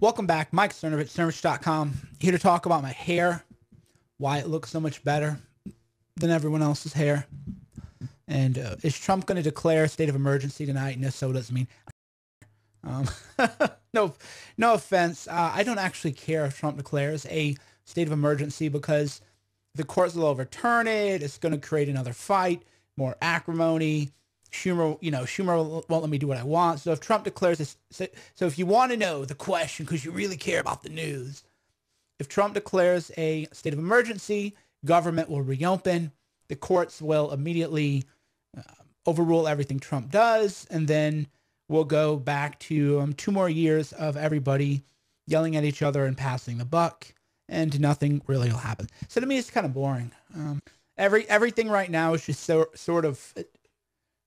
Welcome back. Mike Cernovich, Cernovich.com. Here to talk about my hair, why it looks so much better than everyone else's hair. And is Trump going to declare a state of emergency tonight? And if so, what does it mean? Um, no, no offense. I don't actually care if Trump declares a state of emergency because the courts will overturn it. It's going to create another fight, more acrimony. Schumer won't let me do what I want. So if Trump declares this, so if you want to know the question, because you really care about the news, if Trump declares a state of emergency, government will reopen. The courts will immediately overrule everything Trump does, and then we'll go back to 2 more years of everybody yelling at each other and passing the buck, and nothing really will happen. So to me, it's kind of boring. Everything right now is just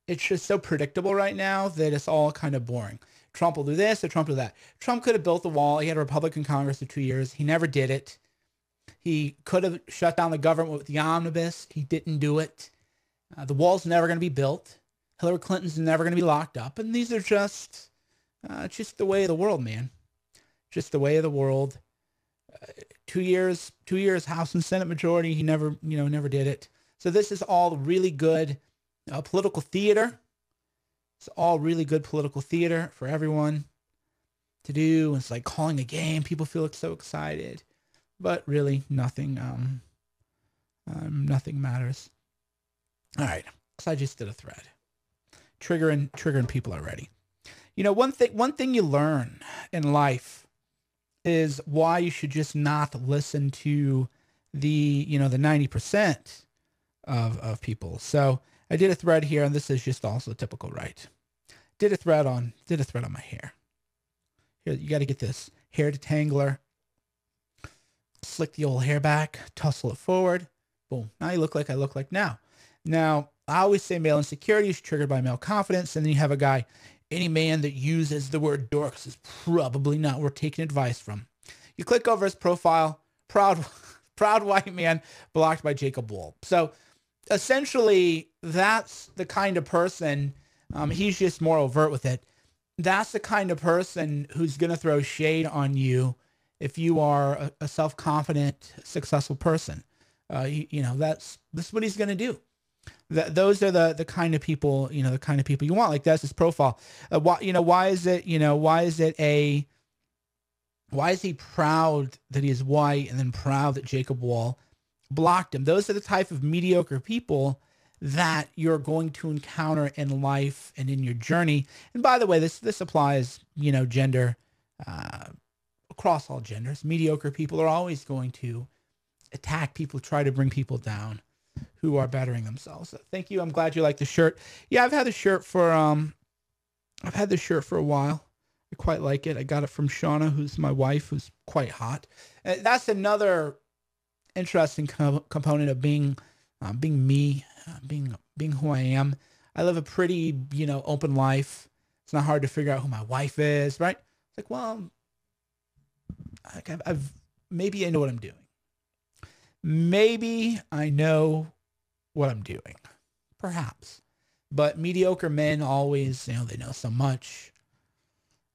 it's just so predictable right now that it's all kind of boring. Trump will do this or Trump will do that. Trump could have built the wall. He had a Republican Congress for 2 years. He never did it. He could have shut down the government with the omnibus. He didn't do it. The wall's never going to be built. Hillary Clinton's never going to be locked up. And these are just the way of the world, man. Just the way of the world. 2 years, House and Senate majority. He never did it. So this is all really good political theater. It's all really good political theater for everyone to do. It's like calling a game. People feel so excited, but really nothing. Nothing matters. All right, so I just did a thread, triggering people already. One thing you learn in life is why you should just not listen to the 90% of people. So I did a thread here, and this is just also typical, right? Did a thread on my hair. Here, you got to get this hair detangler. Slick the old hair back, tussle it forward. Boom. Now you look like I look like now. Now, I always say male insecurity is triggered by male confidence, and then you have a guy, any man that uses the word dorks is probably not worth taking advice from. You click over his profile, proud white man blocked by Jacob Wool. So essentially, that's the kind of person, he's just more overt with it. That's the kind of person who's going to throw shade on you if you are a self-confident, successful person. That's what he's going to do. Those are the kind of people, the kind of people you want. Like that's his profile. Why is he proud that he is white and then proud that Jacob Wool blocked him? Those are the type of mediocre people that you're going to encounter in life and in your journey. And by the way, this applies, gender, across all genders. Mediocre people are always going to attack people, try to bring people down who are bettering themselves. So thank you. I'm glad you like the shirt. Yeah, I've had the shirt for a while. I quite like it. I got it from Shauna, who's my wife, who's quite hot. That's another interesting component of being me, being who I am. I live a pretty, open life. It's not hard to figure out who my wife is, right? It's like, well, maybe I know what I'm doing. Maybe I know what I'm doing, perhaps. But mediocre men always, they know so much.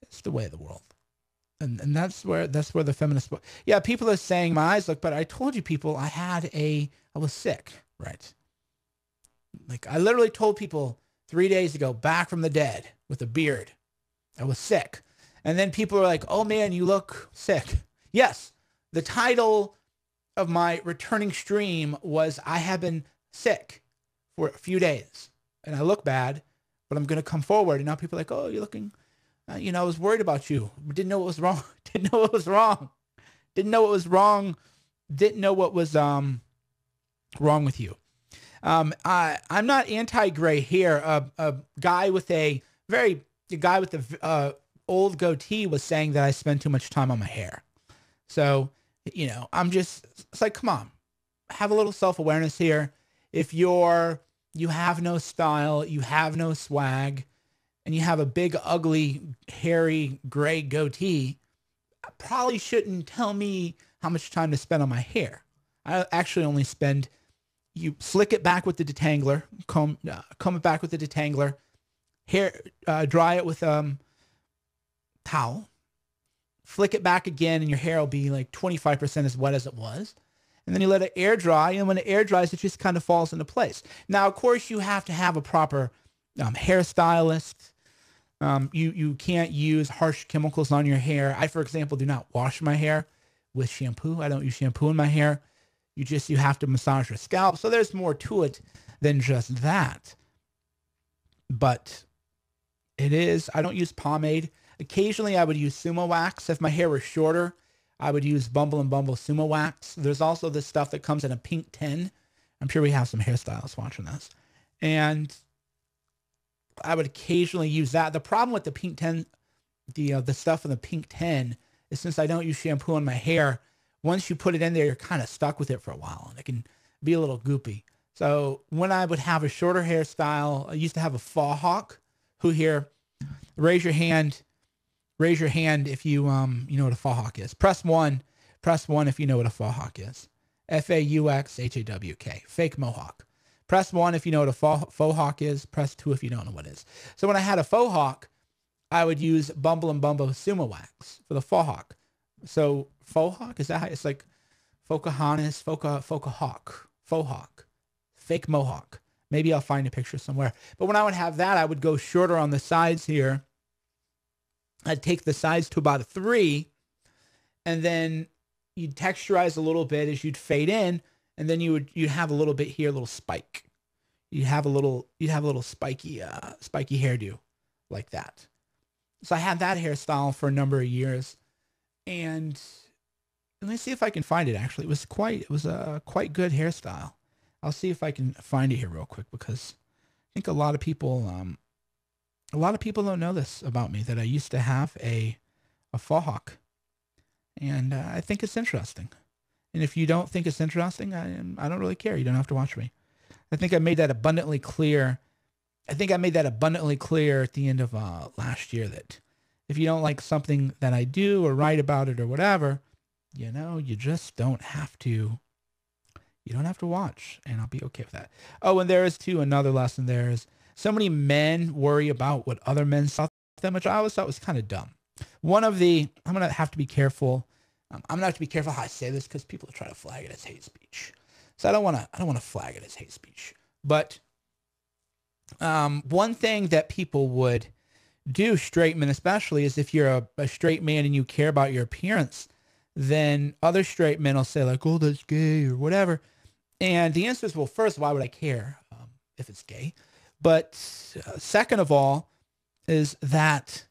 It's the way of the world. And that's where the feminist, yeah, people are saying my eyes look better. I told you people, I was sick, right? Like I literally told people 3 days ago, back from the dead with a beard, I was sick. And then people are like, oh man, you look sick. Yes, the title of my returning stream was I have been sick for a few days and I look bad, but I'm going to come forward. And now people are like, oh, you're looking, I was worried about you. Didn't know what was wrong. Didn't know what was wrong. Didn't know what was wrong. Didn't know what was wrong with you. I'm not anti-gray hair. A guy with a old goatee was saying that I spend too much time on my hair. So, it's like, come on, have a little self-awareness here. If you have no style, you have no swag, and you have a big, ugly, hairy, gray goatee, probably shouldn't tell me how much time to spend on my hair. I actually only spend, you slick it back with the detangler, comb it back with the detangler, dry it with towel, flick it back again, and your hair will be like 25% as wet as it was. And then you let it air dry, and when it air dries, it just kind of falls into place. Now, of course, you have to have a proper hairstylist. You can't use harsh chemicals on your hair. I, for example, do not wash my hair with shampoo. I don't use shampoo in my hair. You have to massage your scalp. So there's more to it than just that. But I don't use pomade. Occasionally I would use Sumo wax. If my hair were shorter, I would use Bumble and Bumble Sumo wax. There's also this stuff that comes in a pink tin. I'm sure we have some hairstylists watching this. And I would occasionally use that. The problem with the pink tin, the stuff in the pink tin, is since I don't use shampoo on my hair, once you put it in there, you're kind of stuck with it for a while, and it can be a little goopy. So when I would have a shorter hairstyle, I used to have a faux hawk. Who here? Raise your hand if you you know what a faux hawk is. Press one if you know what a faux hawk is. FAUXHAWK, fake mohawk. Press 1 if you know what a faux hawk is. Press 2 if you don't know what it is. So when I had a faux hawk, I would use Bumble and Bumble Sumo wax for the faux hawk. So faux hawk, is that how it's like Pocahontas, hawk, faux hawk, fake mohawk. Maybe I'll find a picture somewhere. But when I would have that, I would go shorter on the sides here. I'd take the sides to about a 3, and then you'd texturize a little bit as you'd fade in, and then you'd have a little bit here, a little spike. You'd have a little spiky hairdo like that. So I had that hairstyle for a number of years, and let me see if I can find it. Actually, it was a quite good hairstyle. I'll see if I can find it here real quick, because I think a lot of people don't know this about me, that I used to have a faux hawk, and I think it's interesting. And if you don't think it's interesting, I don't really care. You don't have to watch me. I think I made that abundantly clear. I think I made that abundantly clear at the end of last year, that if you don't like something that I do or write about it or whatever, you just don't have to. You don't have to watch, and I'll be okay with that. Oh, and there is too another lesson. There is so many men worry about what other men thought them, which I always thought was kind of dumb. I'm gonna have to be careful. I'm gonna have to be careful how I say this, because people try to flag it as hate speech. So I don't want to flag it as hate speech. But one thing that people would do, straight men especially, is if you're a straight man and you care about your appearance, then other straight men will say like, "Oh, that's gay," or whatever. And the answer is, well, first, why would I care if it's gay? But second of all, is that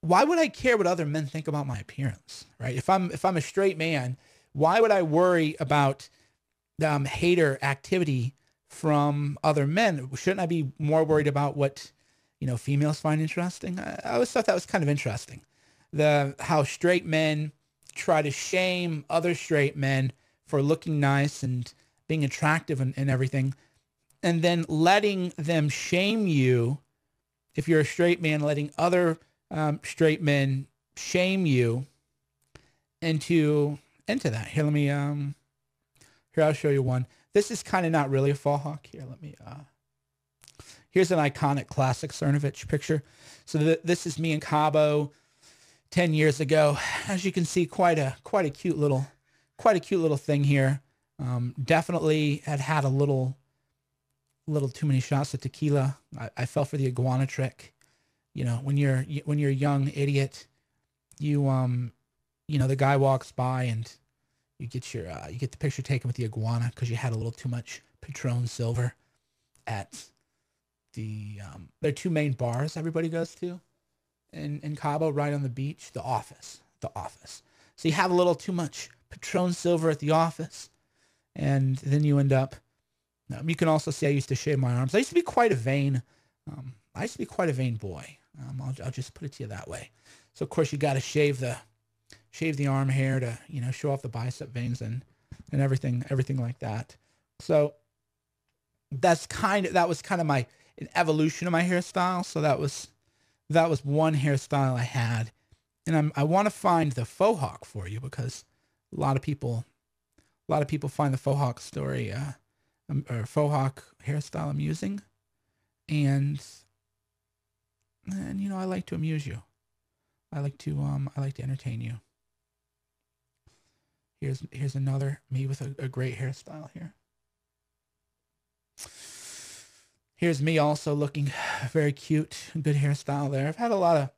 why would I care what other men think about my appearance, right? If I'm a straight man, why would I worry about hater activity from other men? Shouldn't I be more worried about what females find interesting? I always thought that was kind of interesting. How straight men try to shame other straight men for looking nice and being attractive and everything, and then letting them shame you. If you're a straight man, letting other straight men shame you into that. Here, let me here, I'll show you one. This is kind of not really a faux hawk. Here, let me here's an iconic classic Cernovich picture. So this is me in Cabo 10 years ago. As you can see, quite a cute little thing here. Definitely had a little too many shots of tequila. I fell for the iguana trick. When you're a young idiot, the guy walks by and you get the picture taken with the iguana because you had a little too much Patron Silver at there are two main bars everybody goes to in Cabo, right on the beach. The Office. So you have a little too much Patron Silver at the Office, and then you end up. You can also see I used to shave my arms. I used to be quite a vain boy. I'll just put it to you that way. So of course you got to shave the arm hair to show off the bicep veins and everything like that. So that was kind of an evolution of my hairstyle. So that was one hairstyle I had, and I want to find the faux hawk for you, because a lot of people find the faux hawk story or faux hawk hairstyle amusing, and I like to amuse you. I like to entertain you. Here's another me with a great hairstyle here. Here's me also looking very cute. Good hairstyle there. I've had a lot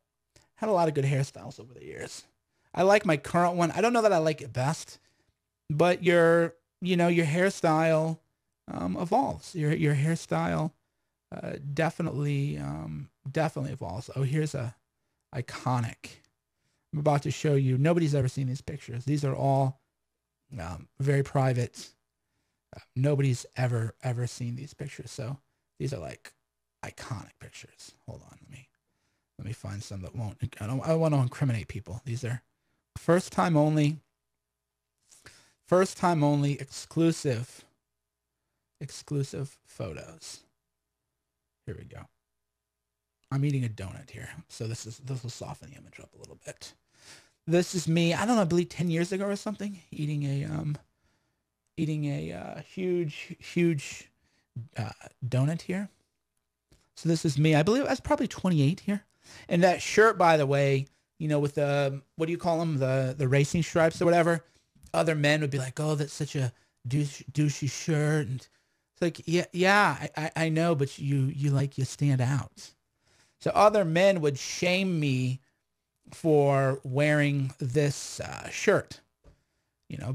of good hairstyles over the years. I like my current one. I don't know that I like it best, but your hairstyle evolves. Your hairstyle definitely evolves. Oh, here's a iconic. I'm about to show you. Nobody's ever seen these pictures. These are all very private. Nobody's ever seen these pictures. So these are like iconic pictures. Hold on, let me find some that won't. I don't want to incriminate people. These are first time only, exclusive photos. Here we go. I'm eating a donut here, so this will soften the image up a little bit. This is me. I don't know. I believe 10 years ago or something, eating a huge donut here. So this is me. I believe I was probably 28 here. And that shirt, by the way, with the, what do you call them? The racing stripes or whatever. Other men would be like, oh, that's such a douchey shirt. And it's like, yeah, I know, but you stand out. So other men would shame me for wearing this shirt,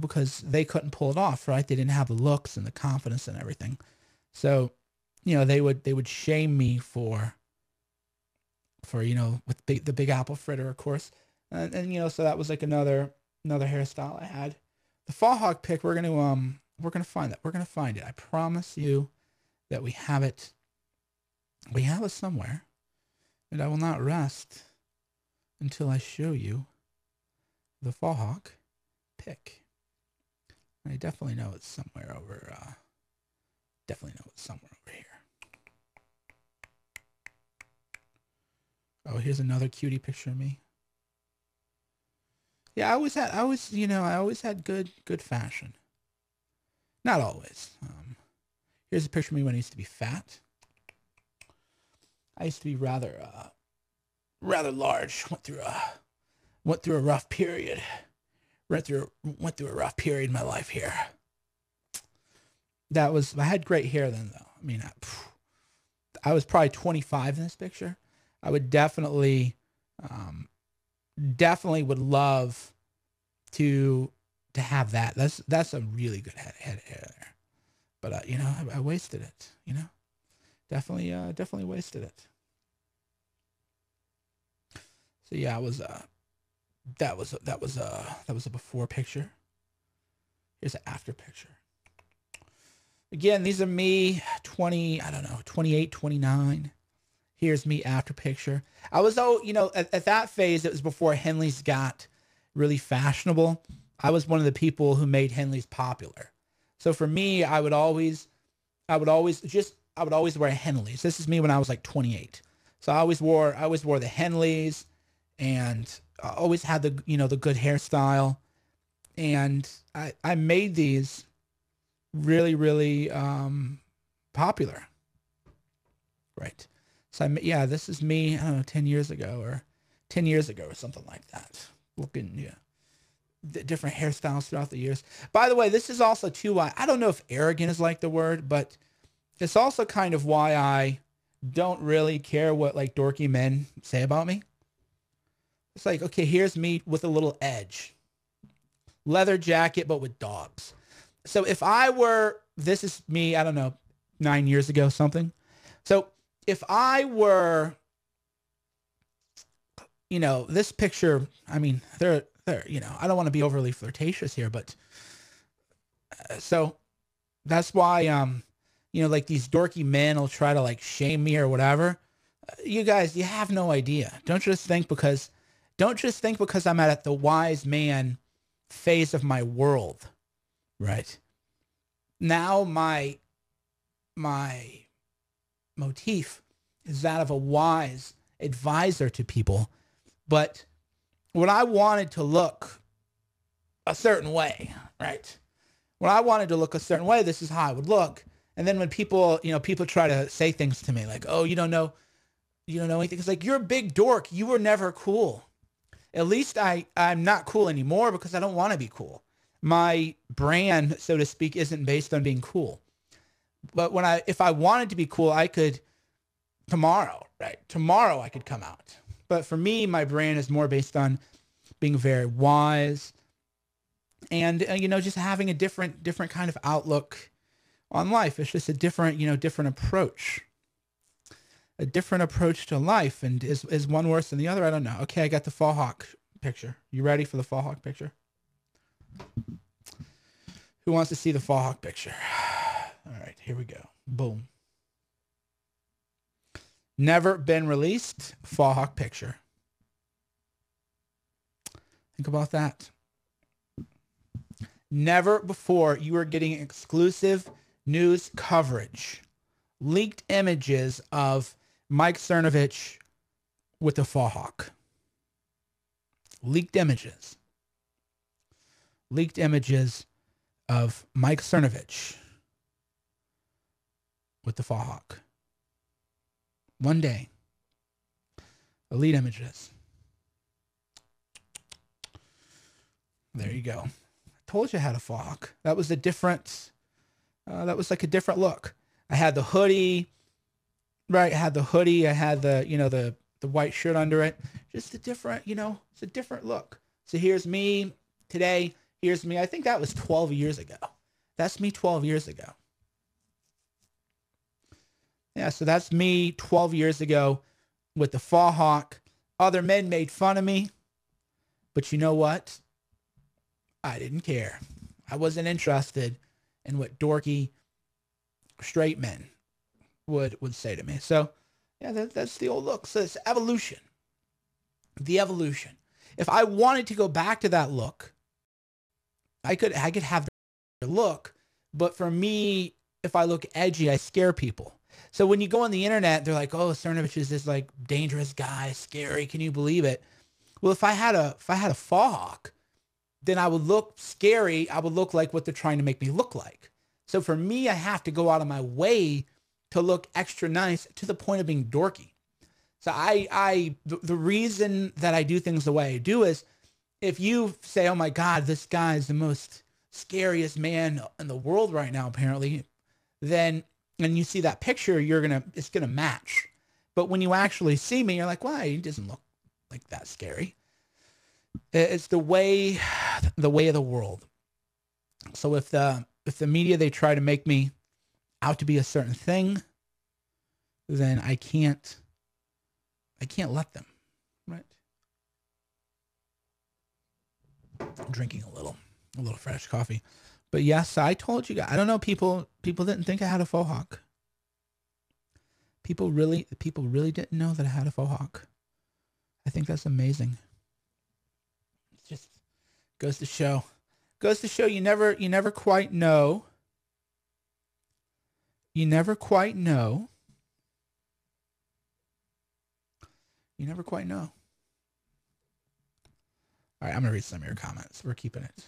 because they couldn't pull it off, right? They didn't have the looks and the confidence and everything. So, they would shame me for with the Big Apple fritter, of course. And so that was like another hairstyle I had. The faux hawk pick, we're gonna find that. We're gonna find it. I promise you that we have it. We have it somewhere. And I will not rest until I show you the faux hawk pick. I definitely know it's somewhere over. Here. Oh, here's another cutie picture of me. Yeah, I always had good fashion. Not always. Here's a picture of me when I used to be fat. I used to be rather large. Went through a rough period. Went through a rough period in my life here. I had great hair then, though. I mean, I was probably 25 in this picture. I would definitely would love to have that. That's a really good head hair there. But I wasted it. Definitely wasted it. So yeah, that was a before picture. Here's an after picture. Again, these are me 28, 29. Here's me after picture. I was at that phase, it was before Henleys got really fashionable. I was one of the people who made Henleys popular. So for me, I would always wear Henleys. This is me when I was like 28. So I always wore the Henleys, and I always had the good hairstyle. And I made these really, really popular. Right. So this is me, I don't know, 10 years ago or something like that. Looking, the different hairstyles throughout the years. By the way, this is also too why, I don't know if arrogant is like the word, but it's also kind of why I don't really care what like dorky men say about me. It's like, okay, here's me with a little edge. Leather jacket, but with dogs. So if this is me, I don't know, 9 years ago, something. So if I were, this picture, I mean, they're, I don't want to be overly flirtatious here, but so that's why, like these dorky men will try to like shame me or whatever. You guys, you have no idea. Don't just think because I'm at the wise man phase of my world, right? Now my motif is that of a wise advisor to people. But when I wanted to look a certain way, right? When I wanted to look a certain way, this is how I would look. And then when people try to say things to me like, oh, you don't know anything. It's like, you're a big dork. You were never cool. At least I'm not cool anymore because I don't want to be cool. My brand, so to speak, isn't based on being cool. But if I wanted to be cool, I could tomorrow, right? Tomorrow I could come out. But for me, my brand is more based on being very wise and, just having a different kind of outlook on life. It's just a different approach. A different approach to life. And is one worse than the other? I don't know. Okay, I got the faux hawk picture. You ready for the faux hawk picture? Who wants to see the faux hawk picture? All right, here we go. Boom. Never been released faux hawk picture. Think about that. Never before you were getting exclusive news coverage. Leaked images of Mike Cernovich with the faux hawk. Leaked images. Leaked images of Mike Cernovich with the faux hawk. One day. Elite images. There you go. I told you I had a faux hawk. That was a different, that was like a different look. I had the hoodie, right? I had the hoodie. I had the white shirt under it. Just a different, it's a different look. So here's me today. Here's me. I think that was 12 years ago. That's me 12 years ago. Yeah, so that's me 12 years ago with the faux hawk. Other men made fun of me. But you know what? I didn't care. I wasn't interested in what dorky straight men would say to me. So, yeah, that's the old look. So it's evolution. The evolution. If I wanted to go back to that look, I could have the look. But for me, if I look edgy, I scare people. So when you go on the internet, they're like, "Oh, Cernovich is this like dangerous guy, scary. Can you believe it?" Well, if I had a faux hawk, then I would look scary. I would look like what they're trying to make me look like. So for me, I have to go out of my way to look extra nice to the point of being dorky. So the reason that I do things the way I do is if you say, "Oh my God, this guy is the most scariest man in the world right now," apparently, then, and you see that picture, it's going to match. But when you actually see me, you're like, "Why? He doesn't look like that scary." It's the way of the world. So if the media, they try to make me out to be a certain thing, then I can't let them, right? I'm drinking a little fresh coffee. But yes, I told you guys, I don't know, people didn't think I had a faux hawk. People really didn't know that I had a faux hawk. I think that's amazing. It just goes to show you never quite know. You never quite know. You never quite know. All right, I'm going to read some of your comments. We're keeping it.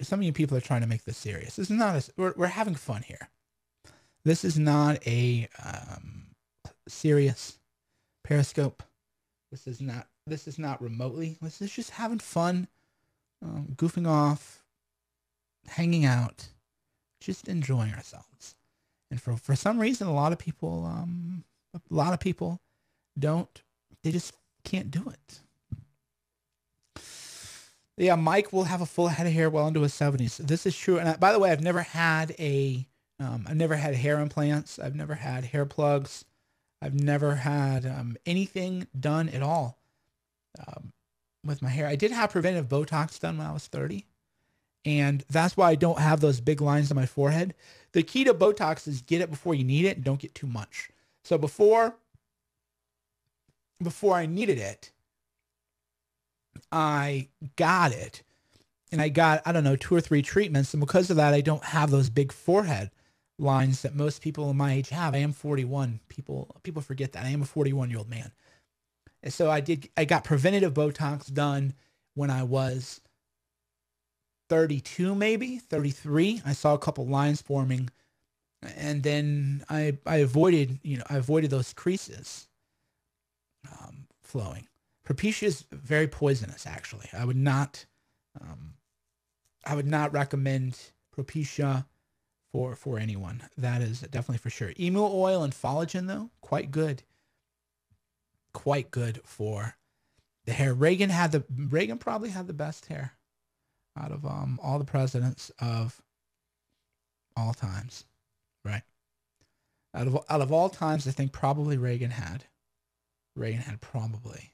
Some of you people are trying to make this serious. This is not we're having fun here. This is not a serious Periscope. This is not remotely. This is just having fun, goofing off, hanging out, just enjoying ourselves. And for some reason, a lot of people don't. They just can't do it. Yeah, Mike will have a full head of hair well into his 70s. This is true. And by the way, I've never had hair implants. I've never had hair plugs. I've never had anything done at all with my hair. I did have preventive Botox done when I was 30. And that's why I don't have those big lines on my forehead. The key to Botox is get it before you need it and don't get too much. So before I needed it, I got it, and I got, I don't know, 2 or 3 treatments. And because of that, I don't have those big forehead lines that most people in my age have. I am 41. People forget that. I am a 41-year-old man. And so I got preventative Botox done when I was 32, maybe 33. I saw a couple lines forming, and then I avoided those creases flowing. Propecia is very poisonous, actually. I would not recommend Propecia for anyone. That is definitely for sure. Emu oil and collagen, though, quite good. Quite good for the hair. Reagan probably had the best hair out of all the presidents of all times, right? Out of all times, I think probably Reagan had probably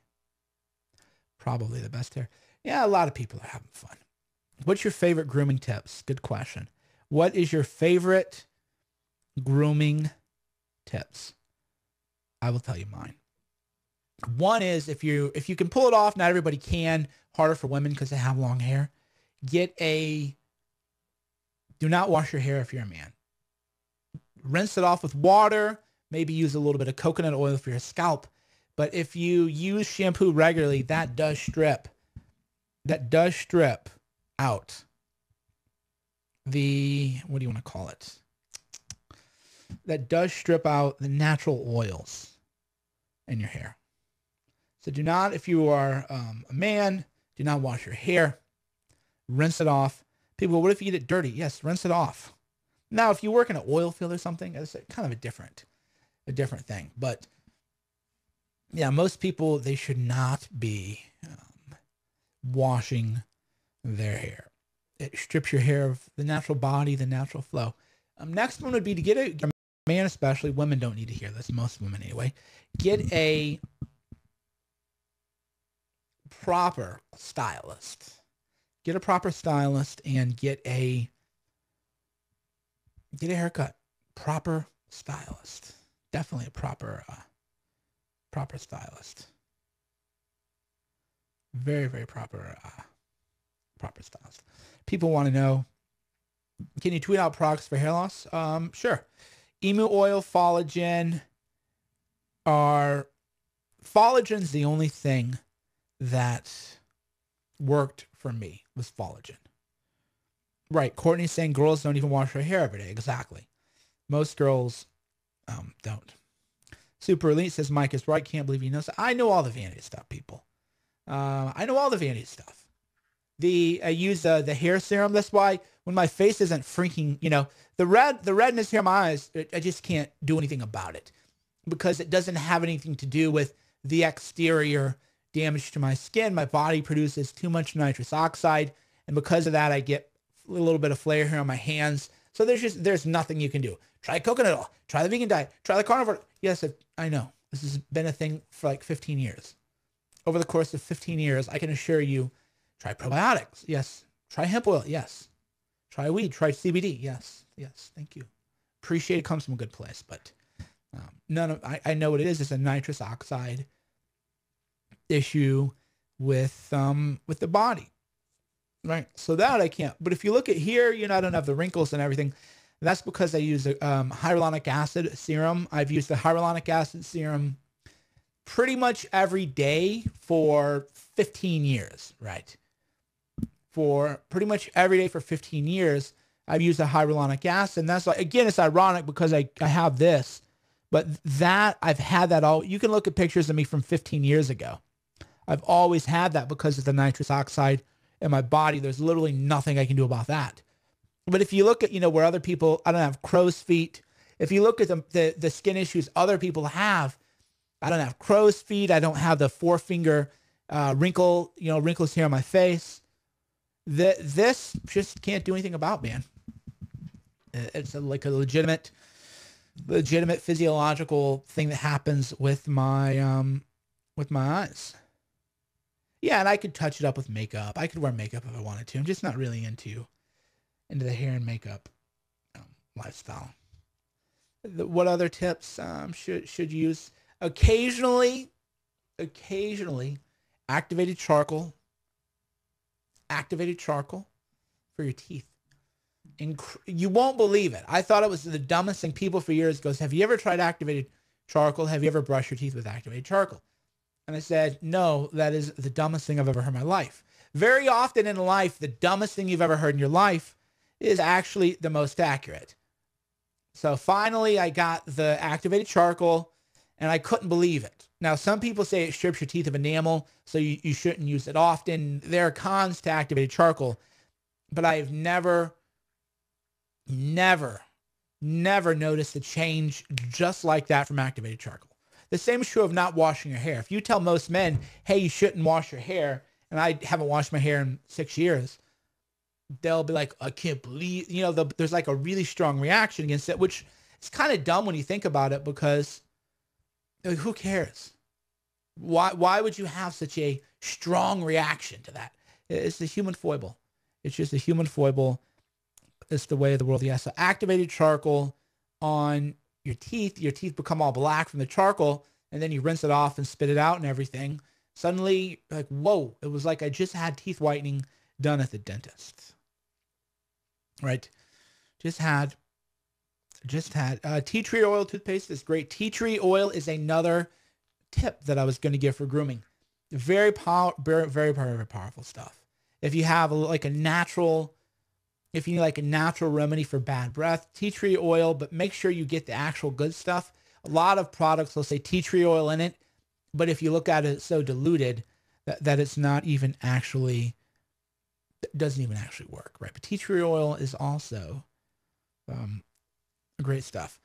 the best hair. Yeah, a lot of people are having fun. What's your favorite grooming tips? Good question. What is your favorite grooming tips? I will tell you mine. One is if you can pull it off, not everybody can. Harder for women because they have long hair. Do not wash your hair if you're a man. Rinse it off with water. Maybe use a little bit of coconut oil for your scalp. But if you use shampoo regularly, that does strip out the, what do you want to call it? That does strip out the natural oils in your hair. So do not, if you are a man, do not wash your hair. Rinse it off. People go, what if you get it dirty? Yes, rinse it off. Now, if you work in an oil field or something, it's kind of a different thing. But yeah, most people, they should not be washing their hair. It strips your hair of the natural body, the natural flow. Next one would be to get a man, especially women don't need to hear this. Most women anyway. Get a proper stylist. Get a proper stylist and get a haircut. Proper stylist. Definitely a proper stylist. Very, very proper stylist. People want to know, can you tweet out products for hair loss? Sure. Emu oil, collagen's the only thing that worked for me was collagen. Right. Courtney's saying girls don't even wash their hair every day. Exactly. Most girls don't. Super Elite says Mike is right. Can't believe he knows. I know all the vanity stuff, people. I know all the vanity stuff. I use the hair serum. That's why when my face isn't freaking, the redness here in my eyes, I just can't do anything about it because it doesn't have anything to do with the exterior damage to my skin. My body produces too much nitrous oxide, and because of that, I get a little bit of flare here on my hands. So there's nothing you can do. Try coconut oil. Try the vegan diet. Try the carnivore. Yes, I know. This has been a thing for like 15 years. Over the course of 15 years, I can assure you, try probiotics. Yes. Try hemp oil. Yes. Try weed. Try CBD. Yes. Yes. Thank you. Appreciate it comes from a good place, but I know what it is. It's a nitrous oxide issue with the body. Right. So that I can't. But if you look at here, I don't have the wrinkles and everything. That's because I use a hyaluronic acid serum. I've used the hyaluronic acid serum pretty much every day for 15 years, right? For pretty much every day for 15 years, I've used a hyaluronic acid. And that's like, again, it's ironic because I have this, but I've had that all. You can look at pictures of me from 15 years ago. I've always had that because of the nitrous oxide in my body. There's literally nothing I can do about that. But if you look at, where other people, I don't have crow's feet. If you look at the skin issues other people have, I don't have crow's feet. I don't have the forefinger wrinkles here on my face. This just can't do anything about, man. It's like a legitimate physiological thing that happens with my eyes. Yeah, and I could touch it up with makeup. I could wear makeup if I wanted to. I'm just not really into the hair and makeup lifestyle. What other tips should use? Occasionally, activated charcoal for your teeth. You won't believe it. I thought it was the dumbest thing. People for years goes, have you ever tried activated charcoal? Have you ever brushed your teeth with activated charcoal? And I said, no, that is the dumbest thing I've ever heard in my life. Very often in life, the dumbest thing you've ever heard in your life is actually the most accurate. So finally, I got the activated charcoal, And I couldn't believe it. Now, some people say it strips your teeth of enamel, so you shouldn't use it often. There are cons to activated charcoal, but I have never noticed a change just like that from activated charcoal. The same is true of not washing your hair. If you tell most men, hey, you shouldn't wash your hair, and I haven't washed my hair in 6 years, they'll be like, I can't believe, there's like a really strong reaction against it, which is kind of dumb when you think about it, because like, who cares? Why would you have such a strong reaction to that? It's a human foible. It's just a human foible. It's the way of the world. Yeah. So activated charcoal on your teeth become all black from the charcoal, and then you rinse it off and spit it out and everything. Suddenly, like, whoa, it was like I just had teeth whitening done at the dentist. Right? Just had tea tree oil toothpaste is great. Tea tree oil is another tip that I was going to give for grooming. Very powerful stuff. If you have if you need like a natural remedy for bad breath, tea tree oil, but make sure you get the actual good stuff. A lot of products will say tea tree oil in it, but if you look at it, it's so diluted that it's not even actually, doesn't even actually work, right? But tea tree oil is also great stuff.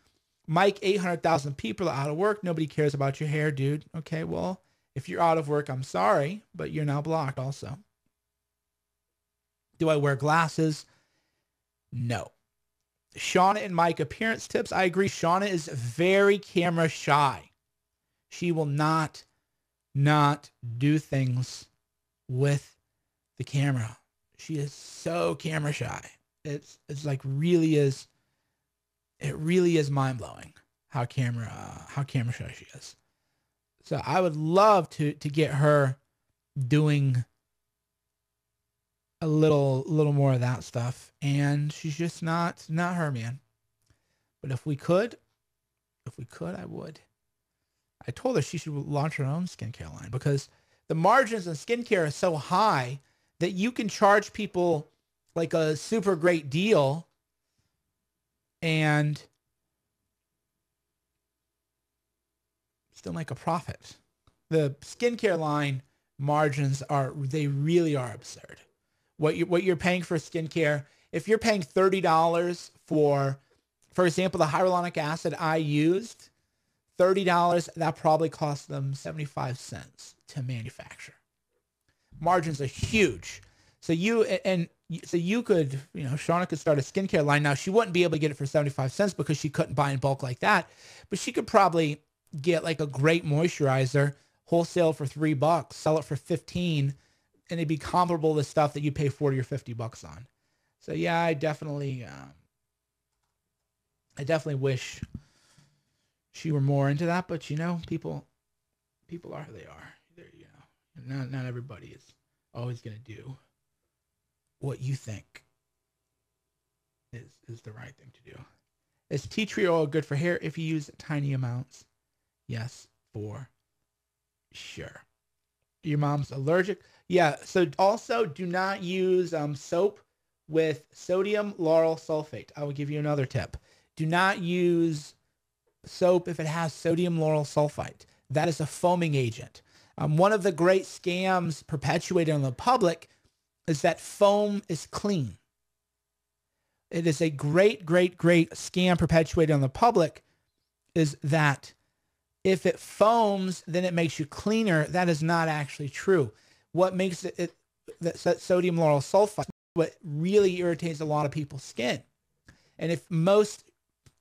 Mike, 800,000 people are out of work. Nobody cares about your hair, dude. Okay, well, if you're out of work, I'm sorry, but you're now blocked also. Do I wear glasses? No. Shauna and Mike, appearance tips. I agree. Shauna is very camera shy. She will not do things with the camera. She is so camera shy. It's like really is. It really is mind blowing how camera shy she is. So I would love to get her doing a little more of that stuff, and she's just not her, man. But if we could, I would. I told her she should launch her own skincare line, because the margins in skincare are so high that you can charge people like a super great deal and still make a profit. The skincare line margins they really are absurd. What you're paying for skincare, if you're paying $30 for example, the hyaluronic acid I used, $30, that probably cost them 75 cents to manufacture. Margins are huge. So you could, Shauna could start a skincare line. Now, she wouldn't be able to get it for 75 cents because she couldn't buy in bulk like that, but she could probably get like a great moisturizer wholesale for $3, sell it for 15, and it'd be comparable to stuff that you pay 40 or 50 bucks on. So yeah, I definitely wish she were more into that, but people are who they are. Not everybody is always going to do what you think is the right thing to do. Is tea tree oil good for hair if you use tiny amounts? Yes, for sure. Your mom's allergic? Yeah, so also do not use soap with sodium lauryl sulfate. I will give you another tip. Do not use soap if it has sodium lauryl sulfite. That is a foaming agent. One of the great scams perpetuated on the public is that foam is clean. It is a great scam perpetuated on the public, is that if it foams, then it makes you cleaner. That is not actually true. What makes that sodium lauryl sulfite, what really irritates a lot of people's skin. And if most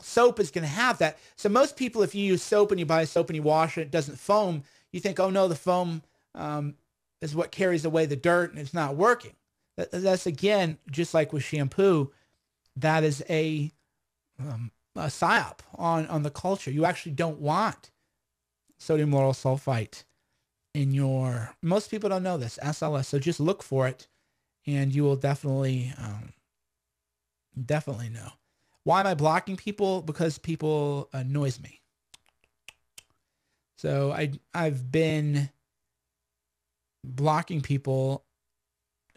soap is going to have that. So most people, if you use soap and you buy soap and you wash it, it doesn't foam, you think, oh no, the foam is what carries away the dirt and it's not working. That's again, just like with shampoo, that is a psyop on the culture. You actually don't want sodium lauryl sulfite in your, most people don't know this, SLS. So just look for it and you will definitely know. Why am I blocking people? Because people annoys me. So I've been blocking people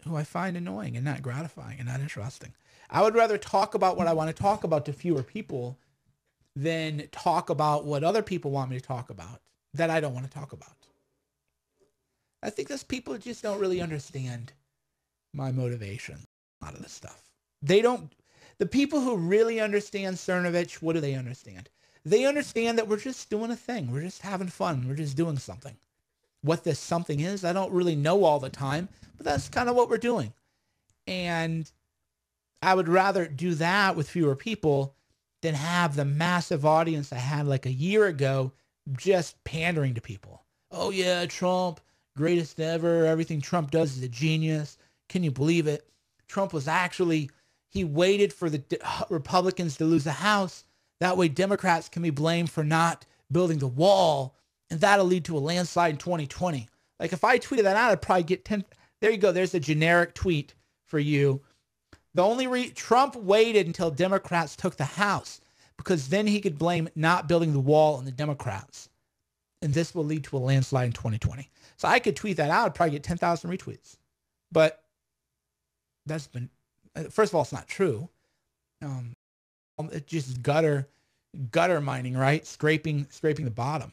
who I find annoying and not gratifying and not interesting. I would rather talk about what I want to talk about to fewer people than talk about what other people want me to talk about that I don't want to talk about. I think those people just don't really understand my motivation. A lot of this stuff. They don't. The people who really understand Cernovich, what do they understand? They understand that we're just doing a thing. We're just having fun. We're just doing something. What this something is, I don't really know all the time, but that's kind of what we're doing. And I would rather do that with fewer people than have the massive audience I had like a year ago just pandering to people. Oh yeah, Trump, greatest ever. Everything Trump does is a genius. Can you believe it? Trump was actually, he waited for the Republicans to lose the House. That way Democrats can be blamed for not building the wall, and that'll lead to a landslide in 2020. Like if I tweeted that out, I'd probably get 10. There you go. There's a generic tweet for you. The only Trump waited until Democrats took the House because then he could blame not building the wall on the Democrats. And this will lead to a landslide in 2020. So I could tweet that out. I'd probably get 10,000 retweets. But that's been, first of all, it's not true. It's just gutter mining, right? Scraping the bottom.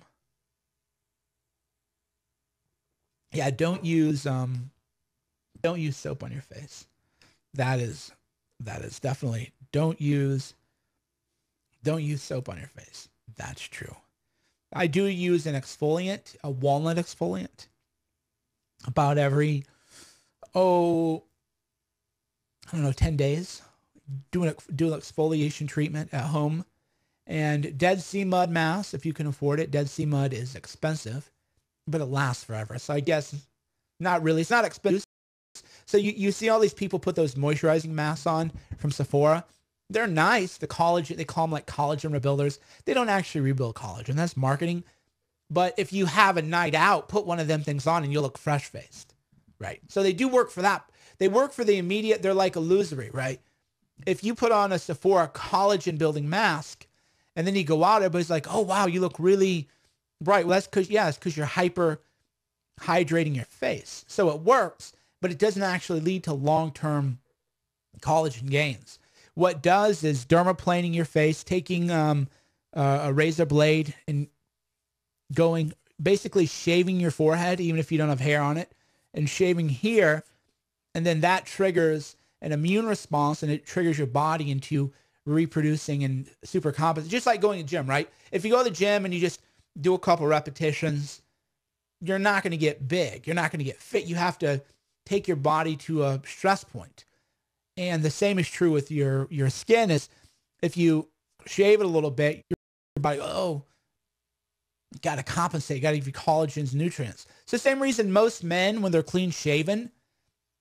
Yeah, don't use soap on your face. That is definitely, don't use soap on your face. That's true. I do use an exfoliant, a walnut exfoliant, about every, 10 days. Do an exfoliation treatment at home. And Dead Sea Mud mask, if you can afford it. Dead Sea Mud is expensive, but it lasts forever. So I guess not really. It's not expensive. So you see all these people put those moisturizing masks on from Sephora. They're nice. They call them like collagen rebuilders. They don't actually rebuild collagen. That's marketing. But if you have a night out, put one of them things on and you'll look fresh-faced, right? So they do work for that. They work for the immediate. They're like illusory, right? If you put on a Sephora collagen building mask and then you go out, everybody's like, oh, wow, you look really bright. Well, it's because you're hyper hydrating your face. So it works, but it doesn't actually lead to long-term collagen gains. What does is dermaplaning your face, taking a razor blade and basically shaving your forehead, even if you don't have hair on it, and shaving here. And then that triggers an immune response and it triggers your body into reproducing and super compensating. Just like going to the gym, right? If you go to the gym and you just do a couple repetitions, you're not going to get big. You're not going to get fit. You have to take your body to a stress point. And the same is true with your skin. Is if you shave it a little bit, your body, got to compensate. Got to give you collagens and nutrients. It's the same reason most men, when they're clean shaven,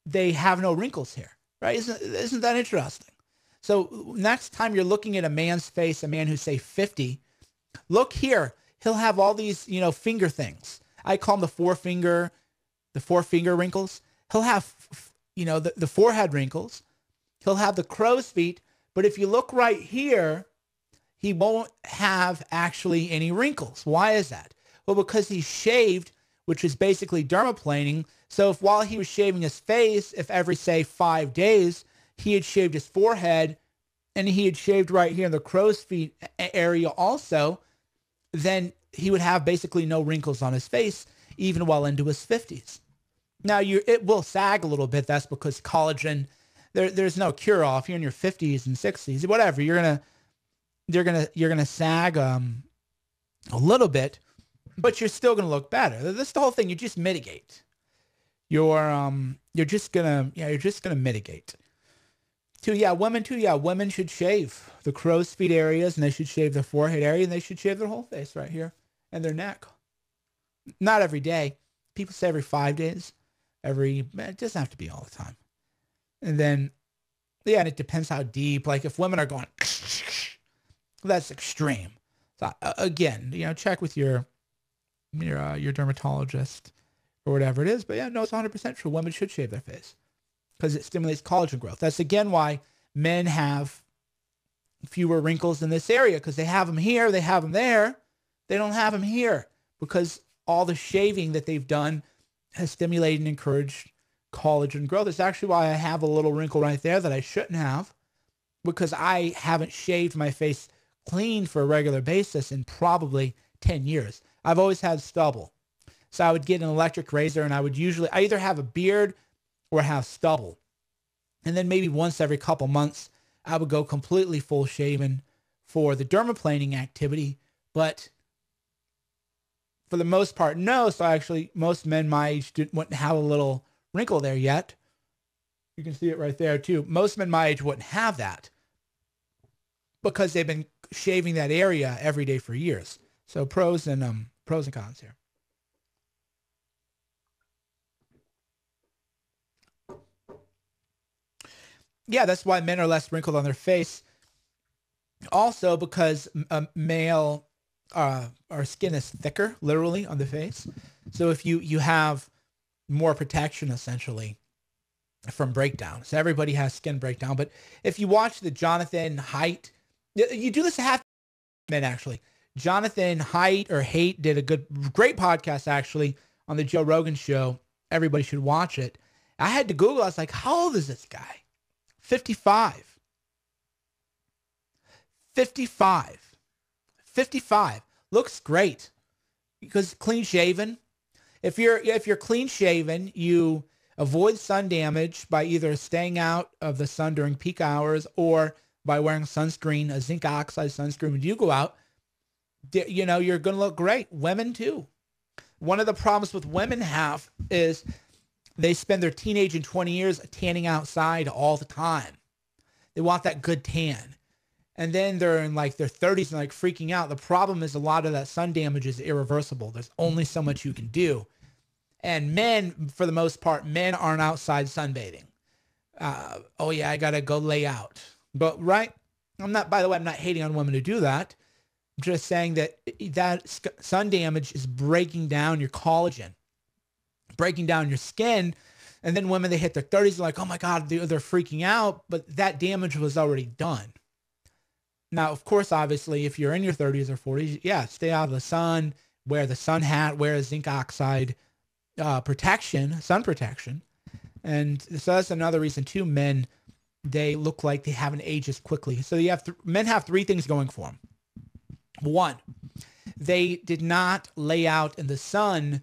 they have no wrinkles here, right? Isn't that interesting? So next time you're looking at a man's face, a man who's say 50, look here. He'll have all these, finger things. I call them the four finger wrinkles. He'll have, the forehead wrinkles. He'll have the crow's feet. But if you look right here, he won't have actually any wrinkles. Why is that? Well, because he's shaved, which is basically dermaplaning. So while he was shaving his face, if every, say, 5 days, he had shaved his forehead and he had shaved right here in the crow's feet area also, then he would have basically no wrinkles on his face, even well into his 50s. Now, it will sag a little bit. That's because collagen, there's no cure-all. If you're in your 50s and 60s, whatever, you're gonna sag a little bit, but you're still gonna look better. That's the whole thing. You just mitigate. You're just gonna mitigate. Women should shave the crow's feet areas, and they should shave their forehead area, and they should shave their whole face right here and their neck. Not every day. People say every 5 days. It doesn't have to be all the time. And then, and it depends how deep. Like if women are going, that's extreme. So again, check with your dermatologist or whatever it is. But it's 100% true. Women should shave their face because it stimulates collagen growth. That's again why men have fewer wrinkles in this area, because they have them here, they have them there. They don't have them here because all the shaving that they've done has stimulated and encouraged collagen growth. It's actually why I have a little wrinkle right there that I shouldn't have, because I haven't shaved my face clean for a regular basis in probably 10 years. I've always had stubble. So I would get an electric razor, and I either have a beard or have stubble. And then maybe once every couple months, I would go completely full shaven for the dermaplaning activity. But for the most part, no. So actually, most men my age wouldn't have a little wrinkle there yet. You can see it right there too. Most men my age wouldn't have that because they've been shaving that area every day for years. So pros and cons here. Yeah, that's why men are less wrinkled on their face. Also, because male, our skin is thicker, literally, on the face. So if you have more protection, essentially, from breakdown. So everybody has skin breakdown. But if you watch the Jonathan Haidt, you do this to half men, actually. Jonathan Haidt did a great podcast, actually, on the Joe Rogan show. Everybody should watch it. I had to Google. I was like, how old is this guy? 55. 55. 55. Looks great because clean shaven. If you're clean shaven, you avoid sun damage by either staying out of the sun during peak hours or by wearing sunscreen, a zinc oxide sunscreen. When you go out, you know, you're going to look great. Women too. One of the problems with women have is they spend their teenage and 20 years tanning outside all the time. They want that good tan. And then they're in like their 30s and like freaking out. The problem is a lot of that sun damage is irreversible. There's only so much you can do. And men, for the most part, men aren't outside sunbathing. Oh yeah, I got to go lay out. But right, I'm not hating on women who do that. I'm just saying that sun damage is breaking down your collagen, breaking down your skin. And then women, they hit their 30s, they're like, oh my God, they're freaking out. But that damage was already done. Now, of course, obviously, if you're in your 30s or 40s, yeah, stay out of the sun, wear the sun hat, wear a zinc oxide sun protection. And so that's another reason too, men, they look like they haven't aged as quickly. So men have three things going for them. One, they did not lay out in the sun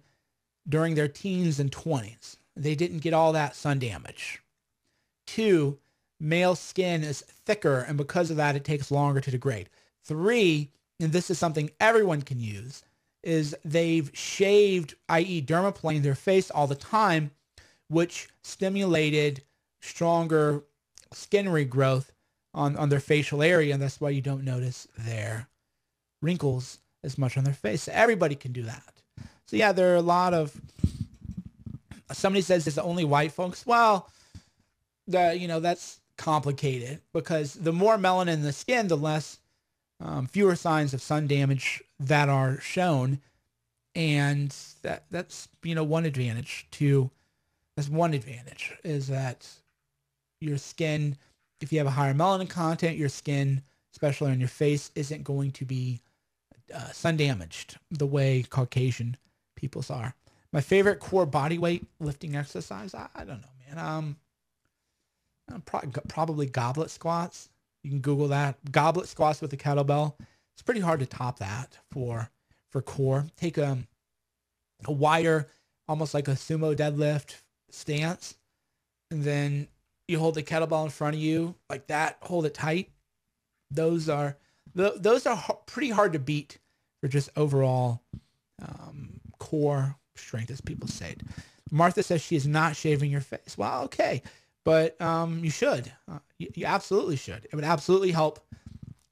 during their teens and 20s. They didn't get all that sun damage. Two, male skin is thicker, and because of that, it takes longer to degrade. Three, and this is something everyone can use, is they've shaved, i.e. dermaplaning their face all the time, which stimulated stronger skin regrowth on their facial area, and that's why you don't notice their wrinkles as much on their face. So everybody can do that. So yeah, there are a lot of, somebody says it's only white folks. Well, that's complicated because the more melanin in the skin, the less, fewer signs of sun damage that are shown. And that's one advantage is that your skin, if you have a higher melanin content, your skin, especially on your face, isn't going to be sun damaged the way Caucasian people's are. My favorite core body weight lifting exercise, I don't know, man. Probably goblet squats. You can Google that. Goblet squats with a kettlebell. It's pretty hard to top that for core. Take a wider, almost like a sumo deadlift stance, and then you hold the kettlebell in front of you like that. Hold it tight. Those are pretty hard to beat for just overall core strength, as people say. Martha says she is not shaving your face. Well, okay, but you should. You absolutely should. It would absolutely help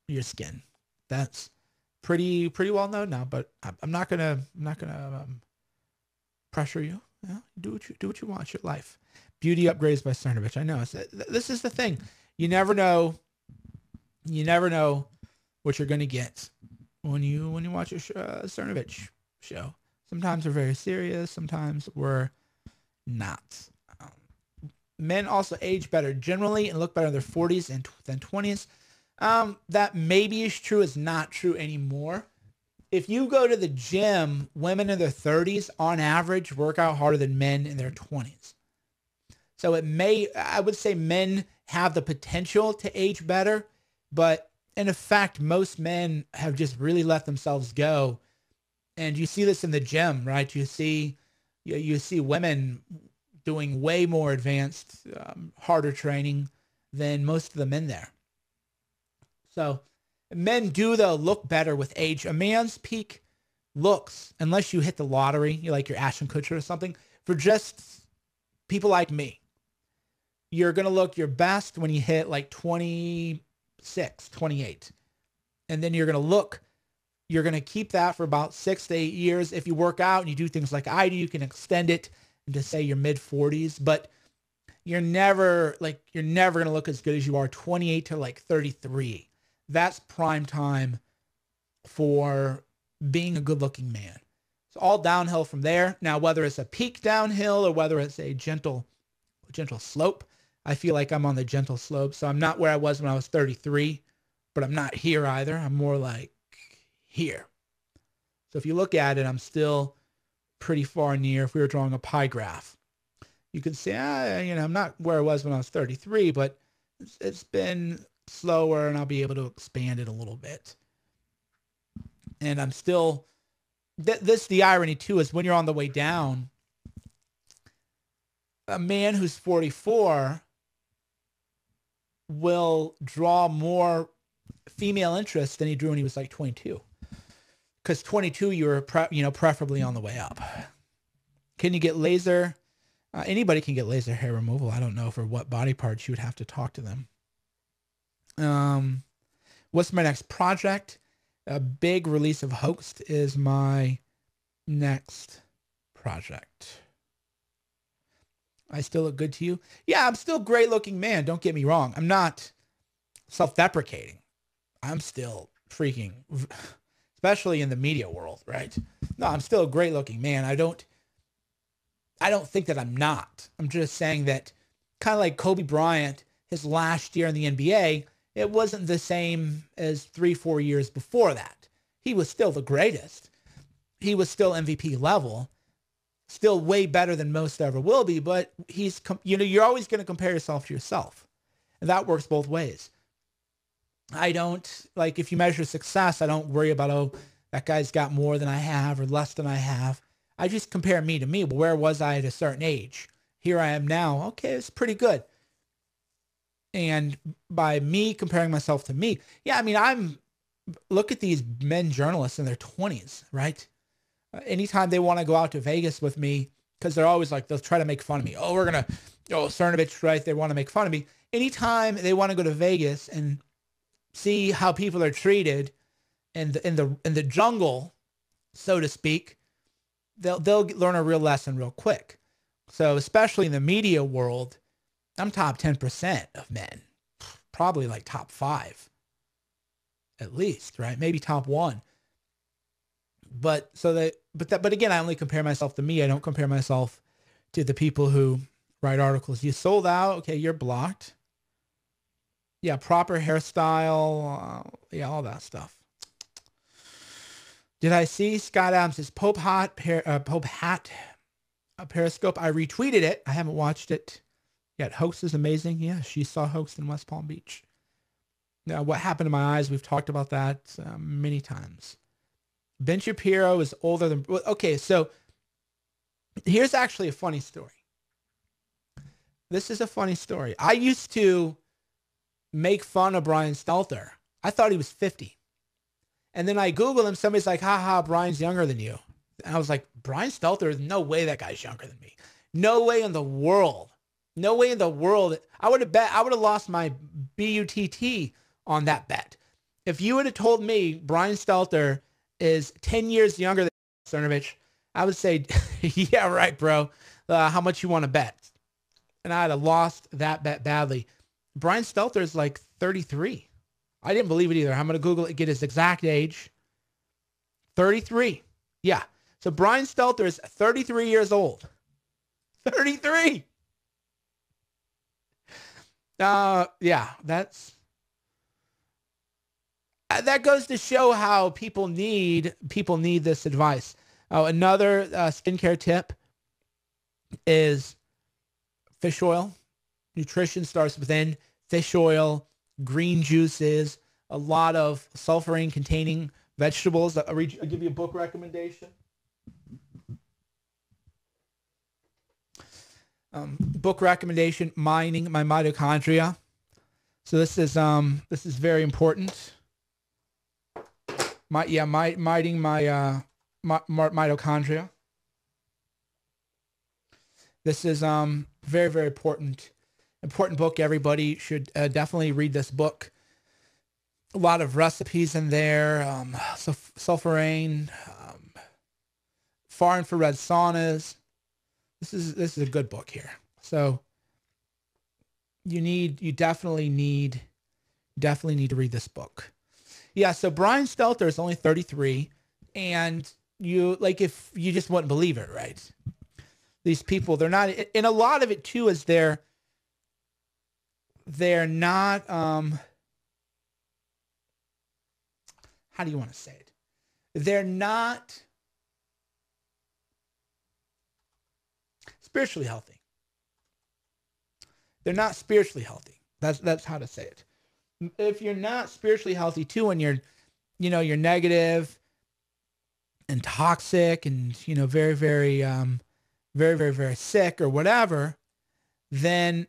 your skin. That's pretty well known now. But I'm not gonna pressure you. Yeah, do what you want. It's your life. Beauty upgrades by Cernovich. I know. This is the thing. You never know. You never know what you're gonna get when you watch a Cernovich show. Sometimes we're very serious. Sometimes we're not. Men also age better generally and look better in their 40s than 20s. That maybe is true. It's not true anymore. If you go to the gym, women in their 30s on average work out harder than men in their 20s. So I would say men have the potential to age better, but in effect, most men have just really let themselves go. And you see this in the gym, right? You see women doing way more advanced, harder training than most of the men there. So men do, though, look better with age. A man's peak looks, unless you hit the lottery, you like your Ashton Kutcher or something, for just people like me, you're going to look your best when you hit like 26, 28. And then you're going to keep that for about 6 to 8 years. If you work out and you do things like I do, you can extend it into, say, your mid 40s, but you're never going to look as good as you are 28 to like 33. That's prime time for being a good looking man. It's all downhill from there. Now, whether it's a peak downhill or whether it's a gentle slope, I feel like I'm on the gentle slope. So I'm not where I was when I was 33, but I'm not here either. I'm more like here. So if you look at it, I'm still pretty far near. If we were drawing a pie graph, you could say, I'm not where I was when I was 33, but it's been slower and I'll be able to expand it a little bit. And I'm still, the irony too, is when you're on the way down, a man who's 44 will draw more female interest than he drew when he was like 22. Because 22, you were preferably on the way up. Can you get laser? Anybody can get laser hair removal. I don't know for what body parts you would have to talk to them. What's my next project? A big release of Hoaxed is my next project. I still look good to you? Yeah, I'm still a great looking man. Don't get me wrong. I'm not self-deprecating. I'm still freaking, especially in the media world, right? No, I'm still a great looking man. I don't think that I'm not. I'm just saying that kind of like Kobe Bryant, his last year in the NBA, it wasn't the same as 3-4 years before that. He was still the greatest. He was still MVP level, still way better than most ever will be, but you're always going to compare yourself to yourself. And that works both ways. I don't, like, if you measure success, I don't worry about, oh, that guy's got more than I have or less than I have. I just compare me to me. Well, where was I at a certain age? Here I am now. Okay, it's pretty good. And by me comparing myself to me, yeah, I mean, look at these men journalists in their 20s, right? Anytime they want to go out to Vegas with me, because they're always like, they'll try to make fun of me. Oh, Cernovich, right? They want to make fun of me. Anytime they want to go to Vegas and see how people are treated in the jungle, so to speak, they'll learn a real lesson real quick. So especially in the media world, I'm top 10% of men, probably like top 5 at least, right? Maybe top 1. But again, I only compare myself to me. I don't compare myself to the people who write articles. You sold out. Okay. You're blocked. Yeah. Proper hairstyle. Yeah. All that stuff. Did I see Scott Adams' Pope Hat Periscope? I retweeted it. I haven't watched it yet. Hoax is amazing. Yeah, she saw Hoax in West Palm Beach. Now, what happened to my eyes? We've talked about that many times. Ben Shapiro is older than... Okay, so here's actually a funny story. This is a funny story. I used to make fun of Brian Stelter. I thought he was 50. And then I Googled him. Somebody's like, haha, Brian's younger than you. And I was like, Brian Stelter? No way that guy's younger than me. No way in the world. No way in the world. I would have lost my BUTT on that bet. If you would have told me Brian Stelter is 10 years younger than Cernovich, I would say, yeah, right, bro. How much you want to bet? And I'd have lost that bet badly. Brian Stelter is like 33. I didn't believe it either. I'm going to Google it, get his exact age. 33. Yeah. So Brian Stelter is 33 years old. 33. Yeah, that goes to show how people need this advice. Oh, another skincare tip is fish oil. Nutrition starts within. Fish oil, green juices, a lot of sulfurine containing vegetables. I'll give you a book recommendation. Book recommendation: Mining My Mitochondria. So this is very important. Mining my mitochondria. This is very, very important book. Everybody should definitely read this book. A lot of recipes in there. Sulfurane, far infrared saunas. This is a good book here. So you definitely need to read this book. Yeah, so Brian Stelter is only 33, and if you just wouldn't believe it, right? These people, they're not, and a lot of it too is they're not, how do you want to say it? They're not spiritually healthy. They're not spiritually healthy. That's how to say it. If you're not spiritually healthy too, and you're negative and toxic and, very, very, very, very, very sick or whatever, then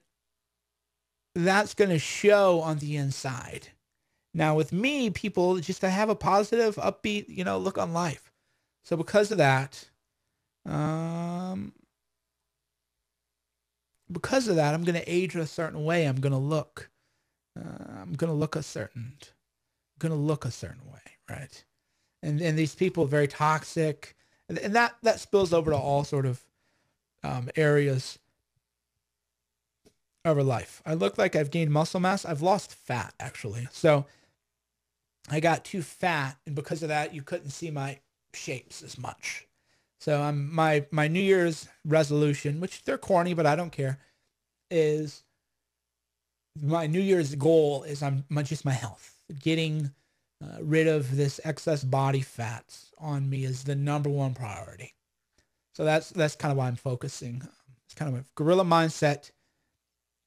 that's going to show on the inside. Now with me, people just to have a positive, upbeat, look on life. So because of that, I'm going to age a certain way. I'm going to look a certain way, right? And these people are very toxic, and that spills over to all sort of areas of our life. I look like I've gained muscle mass. I've lost fat, actually. So I got too fat, and because of that, you couldn't see my shapes as much. So my New Year's resolution, which they're corny, but I don't care, is my New Year's goal is just my health. Getting rid of this excess body fats on me is the number one priority. So that's kind of why I'm focusing. It's kind of a guerrilla mindset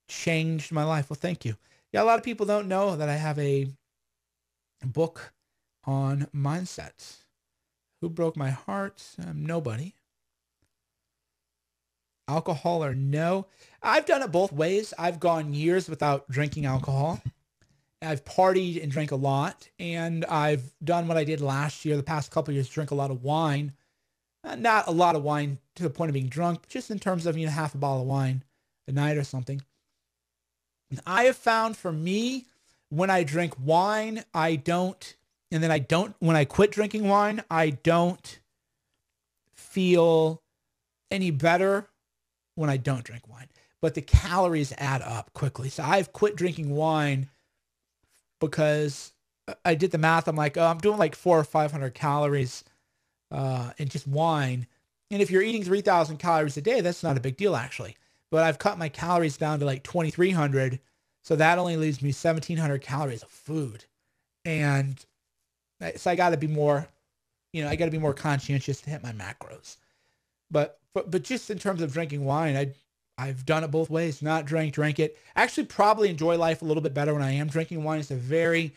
changed my life. Well, thank you. Yeah, a lot of people don't know that I have a book on mindset. Who broke my heart? Nobody. Alcohol or no? I've done it both ways. I've gone years without drinking alcohol. I've partied and drank a lot. And I've done what I did last year, the past couple of years, drink a lot of wine. Not a lot of wine to the point of being drunk, but just in terms of, half a bottle of wine a night or something. And I have found for me, when I drink wine, when I quit drinking wine, I don't feel any better when I don't drink wine. But the calories add up quickly. So I've quit drinking wine because I did the math. I'm like, I'm doing like 400 or 500 calories in just wine. And if you're eating 3,000 calories a day, that's not a big deal actually. But I've cut my calories down to like 2,300. So that only leaves me 1,700 calories of food. And so I got to be more, conscientious to hit my macros. But just in terms of drinking wine, I've done it both ways. Not drink it. I actually probably enjoy life a little bit better when I am drinking wine. It's a very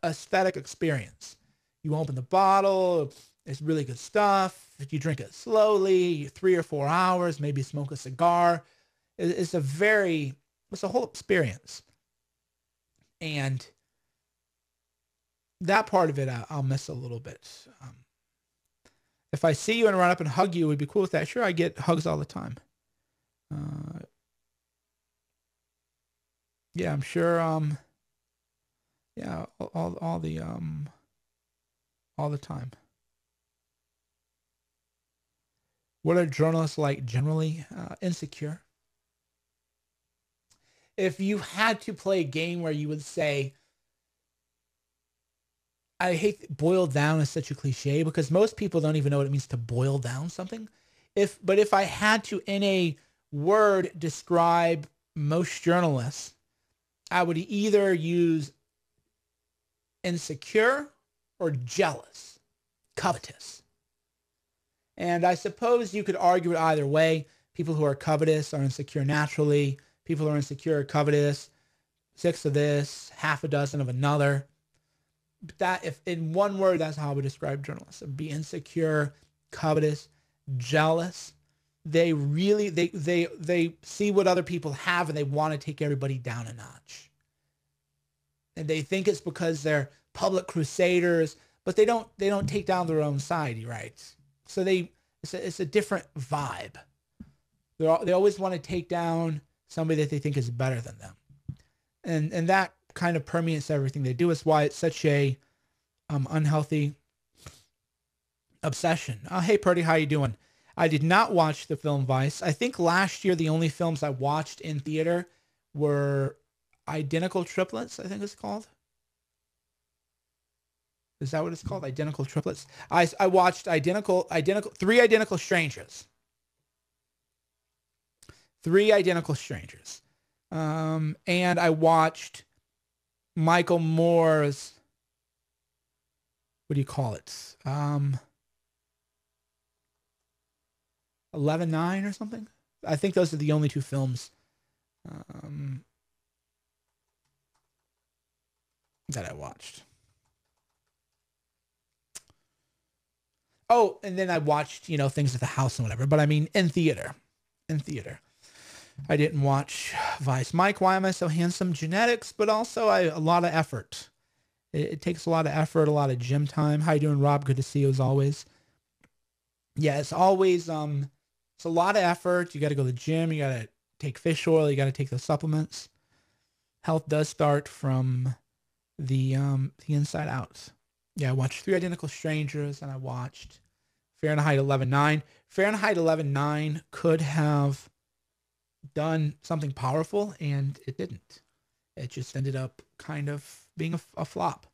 aesthetic experience. You open the bottle, it's really good stuff. If you drink it slowly, 3 or 4 hours, maybe smoke a cigar. It's a whole experience. And that part of it, I'll miss a little bit. If I see you and run up and hug you, we'd be cool with that. Sure, I get hugs all the time. Yeah, I'm sure. Yeah, all the time. What are journalists like generally? Insecure. If you had to play a game where you would say, I hate boiled down is such a cliche because most people don't even know what it means to boil down something. But if I had to, in a word, describe most journalists, I would either use insecure or jealous, covetous. And I suppose you could argue it either way. People who are covetous are insecure naturally. People who are insecure are covetous. 6 of this, half a dozen of another. That, if in one word, that's how I would describe journalists. Be insecure, covetous, jealous. They really, they see what other people have and they want to take everybody down a notch. And they think it's because they're public crusaders, but they don't take down their own side, he writes. So it's a different vibe. They always want to take down somebody that they think is better than them. And that kind of permeates everything they do. It's why it's such a unhealthy obsession. Oh, hey, Purdy, how you doing? I did not watch the film Vice. I think last year the only films I watched in theater were Identical Triplets, I think it's called. Is that what it's called? Identical Triplets? I watched Three Identical Strangers. Three Identical Strangers. And I watched Michael Moore's, what do you call it? 11/9 or something. I think those are the only two films that I watched. Oh, and then I watched, things at the house and whatever. But I mean, in theater. I didn't watch Vice. Mike, why am I so handsome? Genetics, but also a lot of effort. It takes a lot of effort, a lot of gym time. How you doing, Rob? Good to see you as always. Yeah, it's always, it's a lot of effort. You got to go to the gym. You got to take fish oil. You got to take the supplements. Health does start from the inside out. Yeah, I watched Three Identical Strangers and I watched Fahrenheit 11/9. Fahrenheit 11/9 could have done something powerful and it didn't. It just ended up kind of being a flop,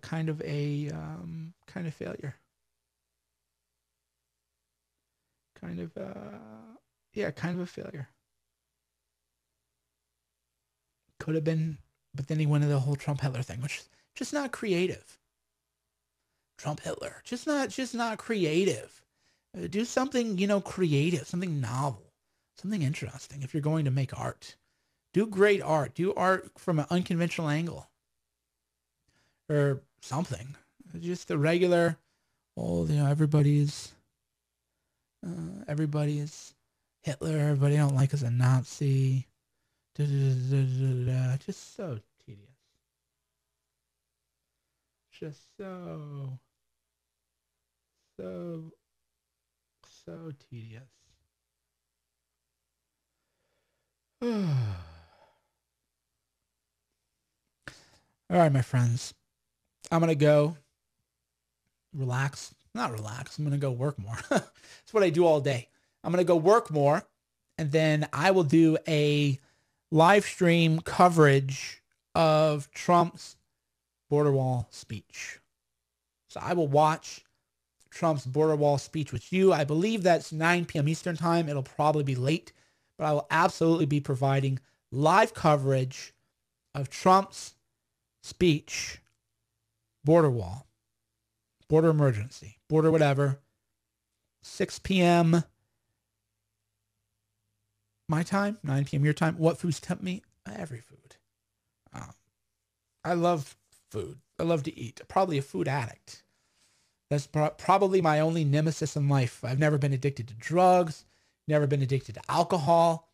kind of a failure. Kind of a failure. Could have been, but then he went into the whole Trump Hitler thing, which is just not creative. Trump Hitler, just not creative. Do something, creative, something novel, something interesting. If you're going to make art, do great art. Do art from an unconventional angle, or something. Just the regular, everybody's Hitler. Everybody don't like us a Nazi. Just so tedious. Just so tedious. All right, my friends. I'm going to go relax. Not relax. I'm going to go work more. That's what I do all day. I'm going to go work more, and then I will do a live stream coverage of Trump's border wall speech. So I will watch Trump's border wall speech with you. I believe that's 9 p.m. Eastern time. It'll probably be late, but I will absolutely be providing live coverage of Trump's speech, border wall, border emergency, border whatever, 6 p.m. my time, 9 p.m. your time. What foods tempt me? Every food. I love food. I love to eat. Probably a food addict. That's probably my only nemesis in life. I've never been addicted to drugs, never been addicted to alcohol.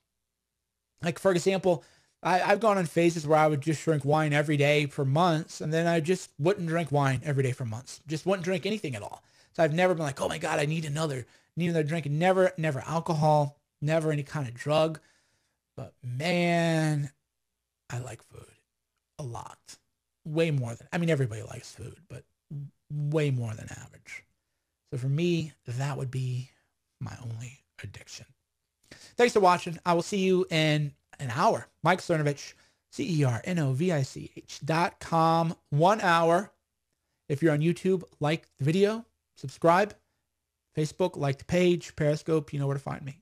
Like, for example, I've gone on phases where I would just drink wine every day for months, and then I just wouldn't drink wine every day for months. Just wouldn't drink anything at all. So I've never been like, oh my God, I need another drink. And never alcohol, never any kind of drug. But man, I like food a lot. Way more than, everybody likes food, but way more than average. So for me, that would be my only addiction. Thanks for watching. I will see you in an hour. Mike Cernovich, CERNOVICH.com. 1 hour. If you're on YouTube, like the video, subscribe. Facebook, like the page. Periscope, you know where to find me.